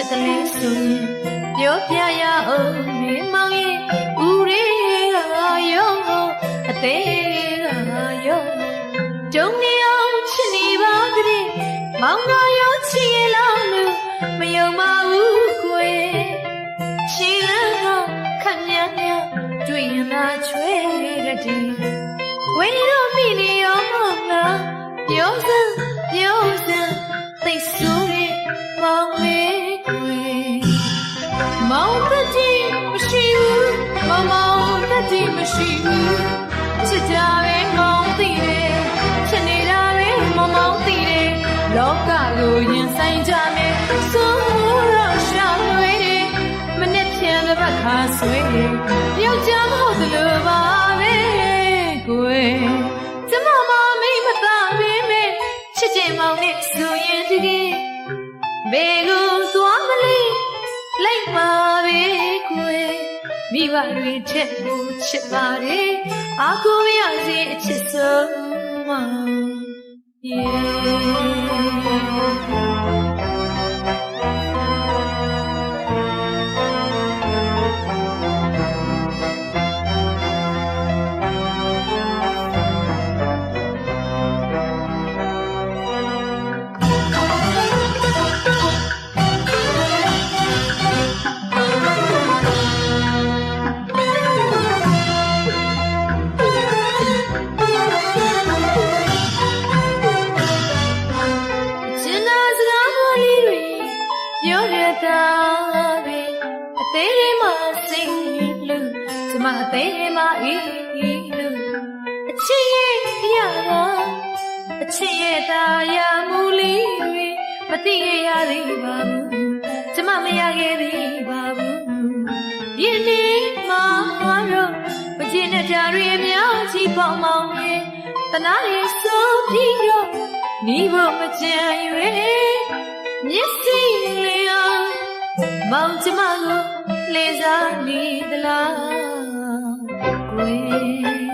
ဖြစ်တယ်လေဆိုရင်ပြောပြရအောင်နေမောင်ရဲ့ဦးတွေကရောအသေးကရောကြုံနေအောင်ချစ်နေပါတဲ့မောင်တော်ရောချစ်ရလားလို့မယုံပါဘူးကွယ်ချီလန်းကခက်မြန်းမြန်းတွေ့ရင်သာချွေရတဲ့ဝေးတော့မိနေရောငါပြောစမ်းသိဆိုးရဲ့မောင်လေးကွယ်မောင်တတိမရှိဘူးမောင်တတိမရှိဘူးချစ်ကြပဲမောင်သိတယ်ချစ်နေတာပဲမောင်သိတယ်လောကကိုရင်ဆိုင်ကြမယ်ဆိုတော့ရှာလွေတယ်မနဲ့ဖြန်တဲ့ဘက်ခါဆွေးတယ်ယောက်ျားမဟုတ်သလိုပါပဲကွယ်ကျမမမိမသားမင်းမဲချစ်ကြမောင်နဲ့ဆိုရင်တကယ်ဘေကိုသွားမလေးလိုက်ပါပဲကွယ်မိဘတွေထက်ကိုချစ်ပါတယ်အာကိုမရစေအချစ်ဆုံးမပြောရတာပဲအသေးလေးမှစိတ်လို့ကျမအသေးလေးမှအေးလို့အချစ်ရဲ့ရတာအချစ်ရဲ့သားရမူလေးတွေမသိရသေးပါဘူးကျမမရခဲ့သေးပါဘူးဒီနေ့မှတော့မကျင်တဲ့ကြတွေအများကြီးပေါ့မောင်ရဲ့တနာရဲ့ဆိုပြီးတော့မိဖို့မကြံရွယ်မျက်စိလေးအောင်မောင်ကျမကိုလေးစားနေသလားကွယ်